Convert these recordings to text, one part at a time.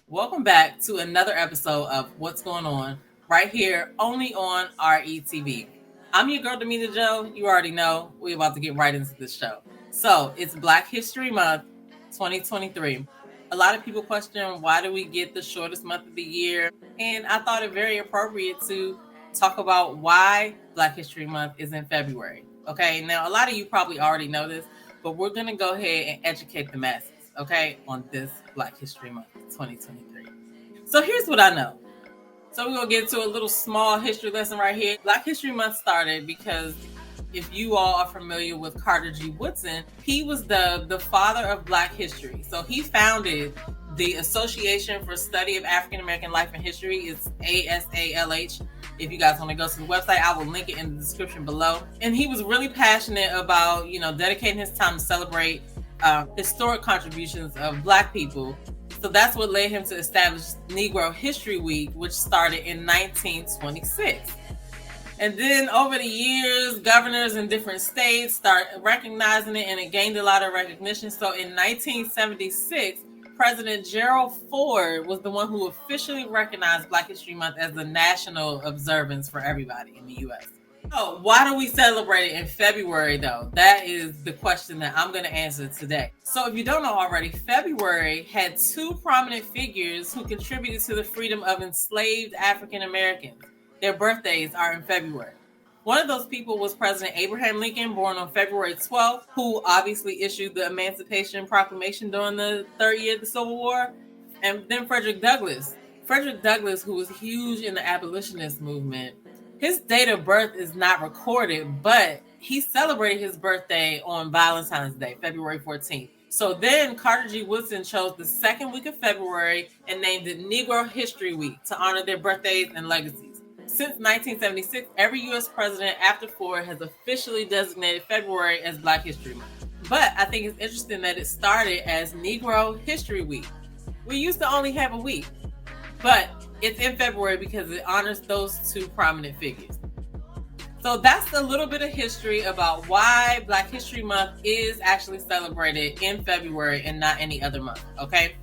Welcome back to another episode of What's Going On, right here, only on RETV. I'm your girl, Demetra Joe. You already know we're about to get right into this show. So, it's Black History Month 2023. A lot of people question why do we get the shortest month of the year? And I thought it very appropriate to talk about why Black History Month is in February. Okay, now a lot of you probably already know this, but we're going to go ahead and educate the masses, okay, on this Black History Month 2023. So here's what I know. So we're going to get into a little small history lesson right here. Black History Month started because if you all are familiar with Carter G. Woodson, he was the father of Black history. So he founded the Association for Study of African American Life and History. It's ASALH. If you guys want to go to the website, I will link it in the description below. And he was really passionate about, dedicating his time to celebrate historic contributions of Black people. So that's what led him to establish Negro History Week, which started in 1926. And then over the years, governors in different states start recognizing it, and it gained a lot of recognition. So in 1976, President Gerald Ford was the one who officially recognized Black History Month as a national observance for everybody in the U.S. So why do we celebrate it in February, though? That is the question that I'm going to answer today. So if you don't know already, February had two prominent figures who contributed to the freedom of enslaved African Americans. Their birthdays are in February. One of those people was President Abraham Lincoln, born on February 12th, who obviously issued the Emancipation Proclamation during the third year of the Civil War. And then Frederick Douglass. Frederick Douglass, who was huge in the abolitionist movement, his date of birth is not recorded, but he celebrated his birthday on Valentine's Day, February 14th. So then Carter G. Woodson chose the second week of February and named it Negro History Week to honor their birthdays and legacies. Since 1976, every U.S. president after Ford has officially designated February as Black History Month. But I think it's interesting that it started as Negro History Week. We used to only have a week, but it's in February because it honors those two prominent figures. So that's a little bit of history about why Black History Month is actually celebrated in February and not any other month, okay?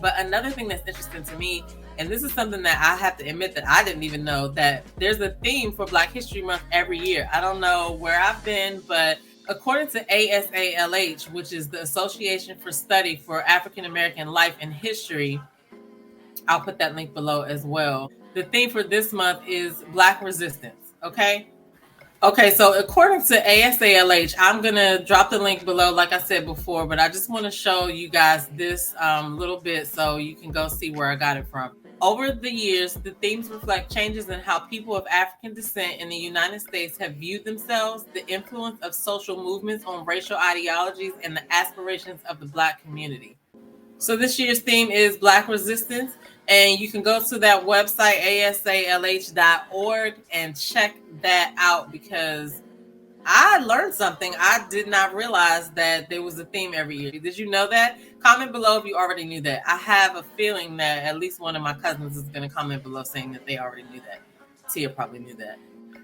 But another thing that's interesting to me, and this is something that I have to admit that I didn't even know, that there's a theme for Black History Month every year. I don't know where I've been, but according to ASALH, which is the Association for Study for African American Life and History, I'll put that link below as well. The theme for this month is Black Resistance, okay? Okay, so according to ASALH, I'm going to drop the link below, like I said before, but I just want to show you guys this little bit so you can go see where I got it from. Over the years, the themes reflect changes in how people of African descent in the United States have viewed themselves, the influence of social movements on racial ideologies, and the aspirations of the Black community. So this year's theme is Black Resistance, and you can go to that website, asalh.org, and check that out because I learned something. I did not realize that there was a theme every year. Did you know that? Comment below if you already knew that. I have a feeling that at least one of my cousins is going to comment below saying that they already knew that. Tia probably knew that.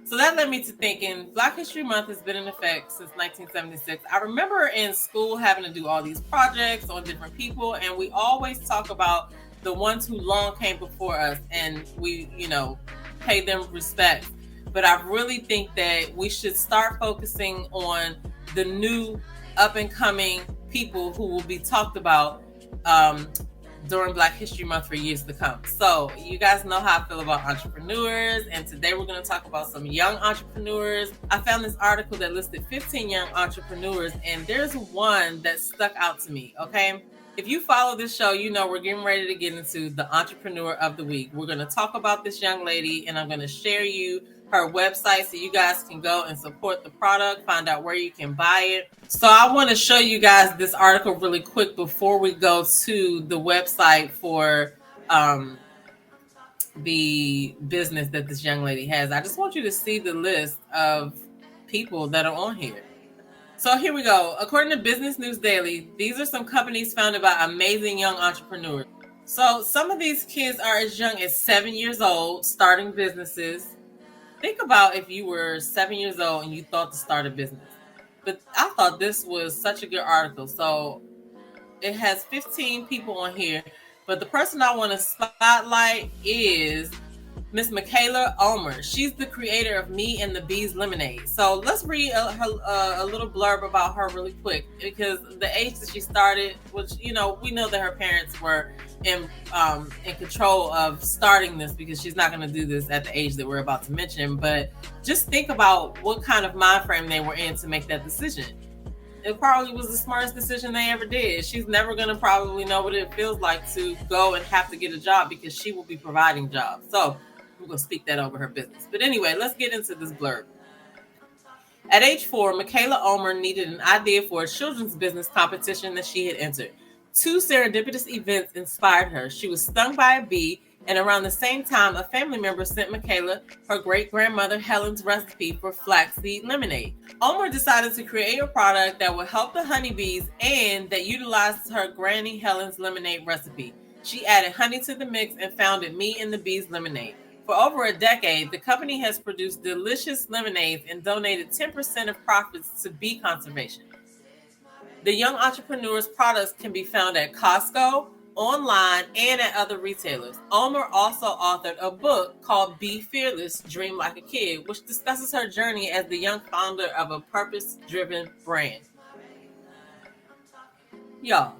So that led me to thinking Black History Month has been in effect since 1976. I remember in school having to do all these projects on different people, and we always talk about the ones who long came before us, and we, pay them respect. But I really think that we should start focusing on the new up and coming people who will be talked about during Black History Month for years to come. So you guys know how I feel about entrepreneurs, and today we're going to talk about some young entrepreneurs. I found this article that listed 15 young entrepreneurs, and there's one that stuck out to me, okay? If you follow this show, you know we're getting ready to get into the Entrepreneur of the Week. We're going to talk about this young lady, and I'm going to share you her website so you guys can go and support the product, find out where you can buy it. So I want to show you guys this article really quick before we go to the website for the business that this young lady has. I just want you to see the list of people that are on here. So here we go. According to Business News Daily, these are some companies founded by amazing young entrepreneurs. So some of these kids are as young as 7 years old, starting businesses. Think about if you were 7 years old and you thought to start a business. But I thought this was such a good article. So it has 15 people on here, But the person I want to spotlight is Miss Michaela Ulmer. She's the creator of Me and the Bees Lemonade. So let's read a little blurb about her really quick, because the age that she started, which, we know that her parents were in control of starting this, because she's not going to do this at the age that we're about to mention. But just think about what kind of mind frame they were in to make that decision. It probably was the smartest decision they ever did. She's never going to probably know what it feels like to go and have to get a job, because she will be providing jobs. So I'm going to speak that over her business. But anyway, let's get into this blurb. At age 4, Michaela Ulmer needed an idea for a children's business competition that she had entered. 2 serendipitous events inspired her. She was stung by a bee, and around the same time, a family member sent Michaela her great-grandmother Helen's recipe for flaxseed lemonade. Ulmer decided to create a product that would help the honeybees and that utilized her Granny Helen's lemonade recipe. She added honey to the mix and founded Me and the Bees Lemonade. For over a decade, the company has produced delicious lemonades and donated 10% of profits to bee conservation. The young entrepreneur's products can be found at Costco, online, and at other retailers. Ulmer also authored a book called Be Fearless, Dream Like a Kid, which discusses her journey as the young founder of a purpose-driven brand. Y'all,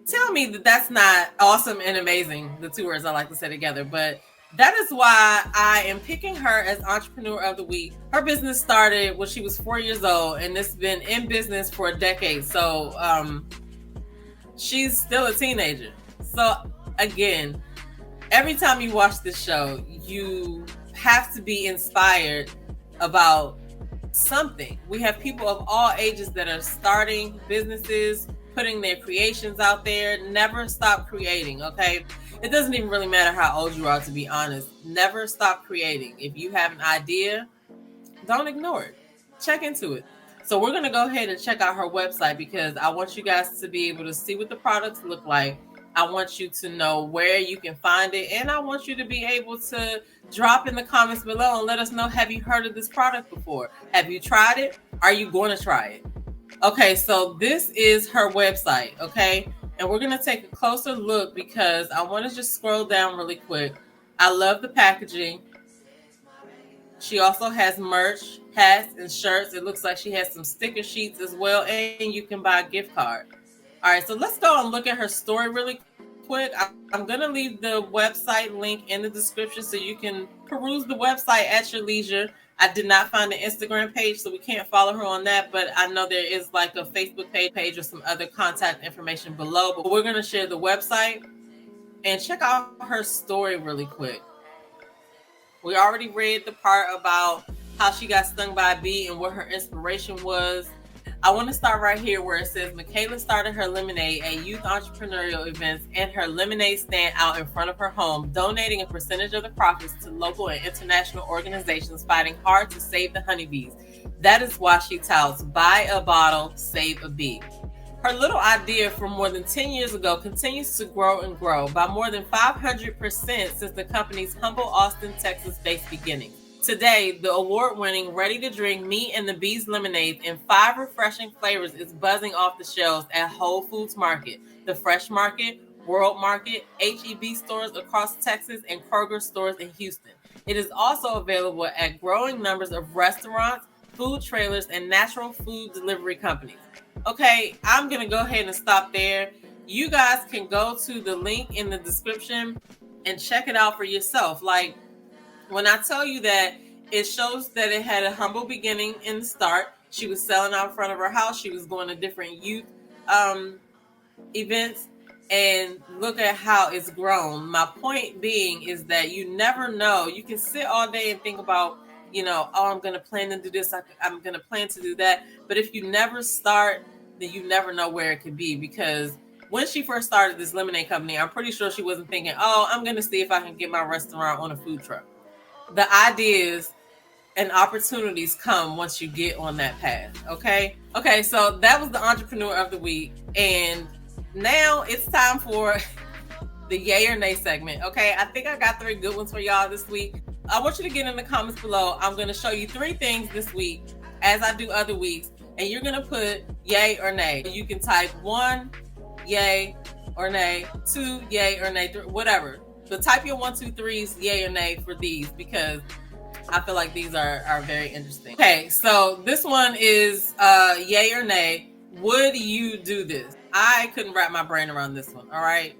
tell me that that's not awesome and amazing, the 2 words I like to say together, but that is why I am picking her as Entrepreneur of the Week. Her business started when she was 4 years old, and it's been in business for a decade. So she's still a teenager. So again, every time you watch this show, you have to be inspired about something. We have people of all ages that are starting businesses, putting their creations out there. Never stop creating, okay? It doesn't even really matter how old you are, to be honest. Never stop creating. If you have an idea, don't ignore it. Check into it. So we're going to go ahead and check out her website, because I want you guys to be able to see what the products look like. I want you to know where you can find it. And I want you to be able to drop in the comments below and let us know, have you heard of this product before? Have you tried it? Are you going to try it? Okay, so this is her website, okay? And we're going to take a closer look, because I want to just scroll down really quick. I love the packaging. She also has merch, hats, and shirts. It looks like she has some sticker sheets as well, and you can buy a gift card. All right, so let's go and look at her story really quick. I'm going to leave the website link in the description so you can peruse the website at your leisure. I did not find an Instagram page, so we can't follow her on that, but I know there is like a Facebook page or some other contact information below. But we're going to share the website and check out her story really quick. We already read the part about how she got stung by a bee and what her inspiration was. I want to start right here where it says Michaela started her lemonade at youth entrepreneurial events and her lemonade stand out in front of her home, donating a percentage of the profits to local and international organizations fighting hard to save the honeybees. That is why she touts buy a bottle, save a bee. Her little idea from more than 10 years ago continues to grow and grow by more than 500% since the company's humble Austin, Texas-based beginning. Today, the award-winning, ready-to-drink Me and the Bees lemonade in 5 refreshing flavors is buzzing off the shelves at Whole Foods Market, the Fresh Market, World Market, H-E-B stores across Texas, and Kroger stores in Houston. It is also available at growing numbers of restaurants, food trailers, and natural food delivery companies. Okay, I'm going to go ahead and stop there. You guys can go to the link in the description and check it out for yourself. Like, when I tell you that it shows that it had a humble beginning in the start, she was selling out in front of her house. She was going to different youth events, and look at how it's grown. My point being is that you never know. You can sit all day and think about, I'm going to plan to do this. I'm going to plan to do that. But if you never start, then you never know where it could be. Because when she first started this lemonade company, I'm pretty sure she wasn't thinking, I'm going to see if I can get my restaurant on a food truck. The ideas and opportunities come once you get on that path. Okay, so that was the Entrepreneur of the Week. And now it's time for the yay or nay segment. Okay, I think I got 3 good ones for y'all this week. I want you to get in the comments below. I'm going to show you 3 things this week as I do other weeks, and you're going to put yay or nay. You can type 1 yay, or nay. 2, yay or nay. 3, whatever. But type your 1, 2, 3s, yay or nay for these, because I feel like these are very interesting. Okay, so this one is yay or nay. Would you do this? I couldn't wrap my brain around this one. All right.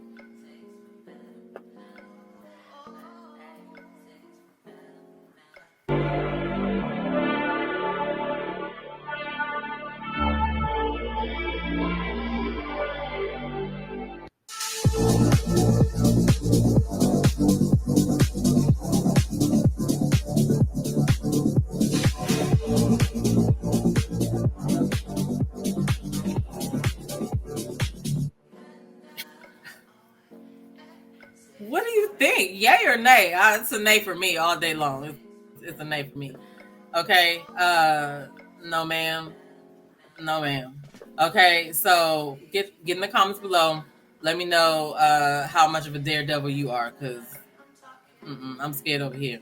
What do you think? Yay or nay? It's a nay for me all day long. It's a nay for me. Okay. No, ma'am. No, ma'am. Okay. So get in the comments below. Let me know how much of a daredevil you are, because I'm scared over here.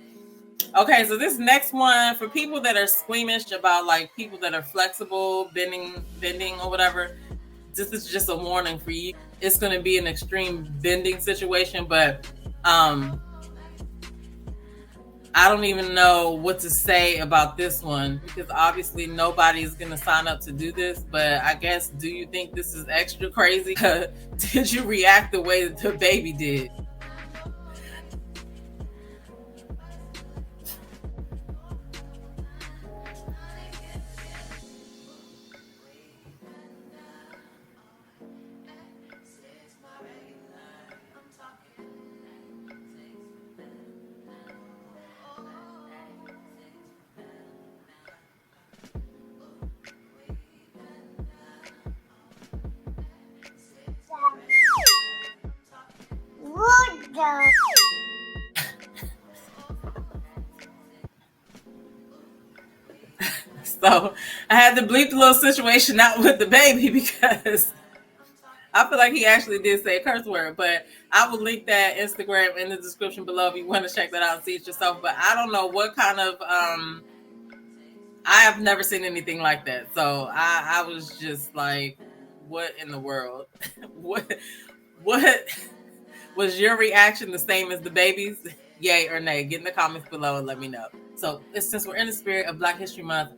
Okay, so this next one, for people that are squeamish about like people that are flexible, bending or whatever, this is just a warning for you. It's going to be an extreme bending situation, but I don't even know what to say about this one, because obviously nobody's going to sign up to do this. But I guess, do you think this is extra crazy? Did you react the way that the baby did? So I had to bleep the little situation out with the baby, because I feel like he actually did say a curse word. But I will link that Instagram in the description below if you want to check that out and see it yourself. But I don't know what kind of I have never seen anything like that. So I was just like, what in the world? what was your reaction the same as the baby's? Yay or nay? Get in the comments below and let me know. So since we're in the spirit of Black History Month,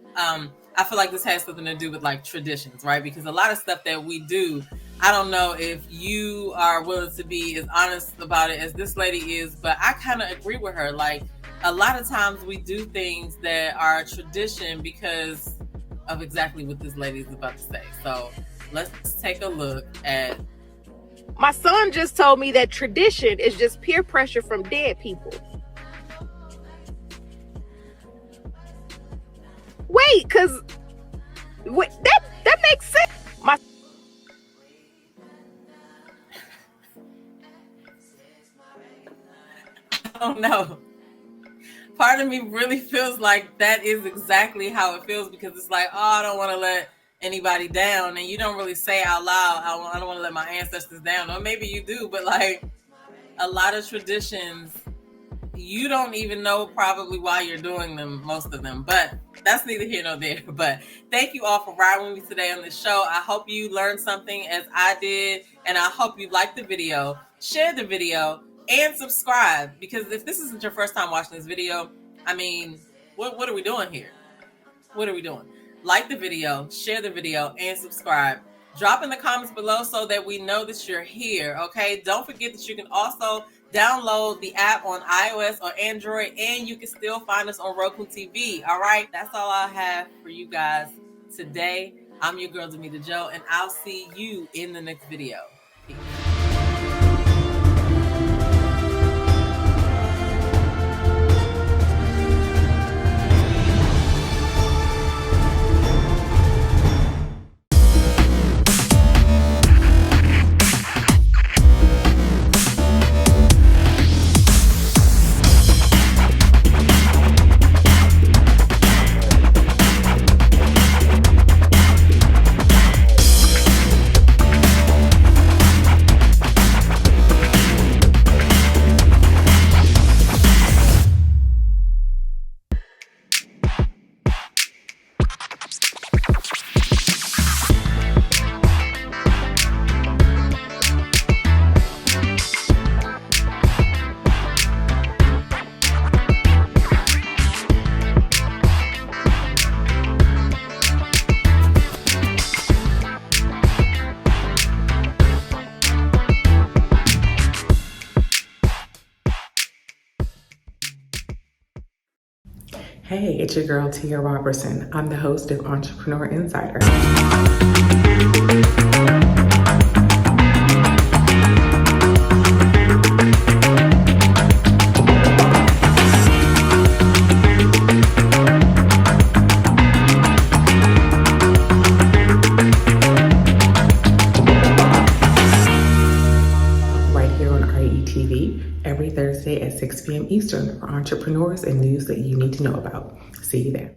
I feel like this has something to do with like traditions, right? Because a lot of stuff that we do, I don't know if you are willing to be as honest about it as this lady is, but I kind of agree with her. Like, a lot of times we do things that are tradition because of exactly what this lady is about to say. So let's take a look at. My son just told me that tradition is just peer pressure from dead people. Wait, that makes sense. I don't know. Part of me really feels like that is exactly how it feels, because it's like, oh, I don't want to let anybody down, and you don't really say out loud, I don't want to let my ancestors down. Or maybe you do, but like a lot of traditions, you don't even know probably why you're doing them, most of them. But that's neither here nor there. But thank you all for riding with me today on this show. I hope you learned something as I did, and I hope you liked the video, share the video, and subscribe, because if this isn't your first time watching this video, I mean, what are we doing here? What are we doing? Like the video, share the video, and subscribe. Drop in the comments below so that we know that you're here, okay? Don't forget that you can also download the app on iOS or Android, and you can still find us on Roku TV, all right? That's all I have for you guys today. I'm your girl, Damita Jo, and I'll see you in the next video. Peace. Hey, it's your girl Tia Robertson. I'm the host of Entrepreneur Insider. Right here on RETV every Thursday at 6 p.m. Eastern for entrepreneurs and news that you need to know about. See you there.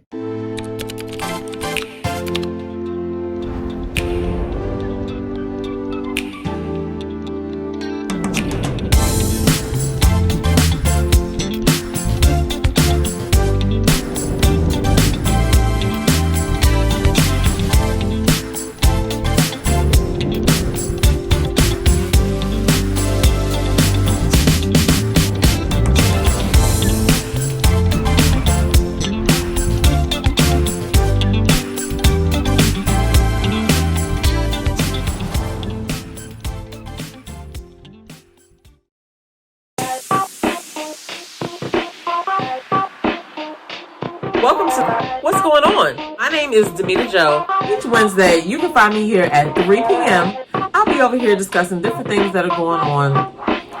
Welcome to What's Going On? My name is Demita Joe. Each Wednesday, you can find me here at 3 p.m. I'll be over here discussing different things that are going on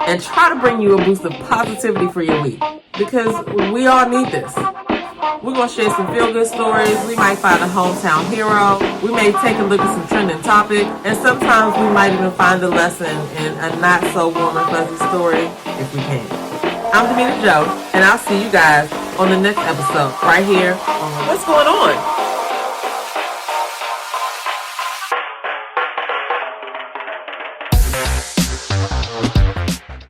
and try to bring you a boost of positivity for your week because we all need this. We're going to share some feel-good stories. We might find a hometown hero. We may take a look at some trending topic. And sometimes we might even find a lesson in a not-so-warm and fuzzy story if we can. I'm Demita Joe, and I'll see you guys on the next episode right here on What's Going On?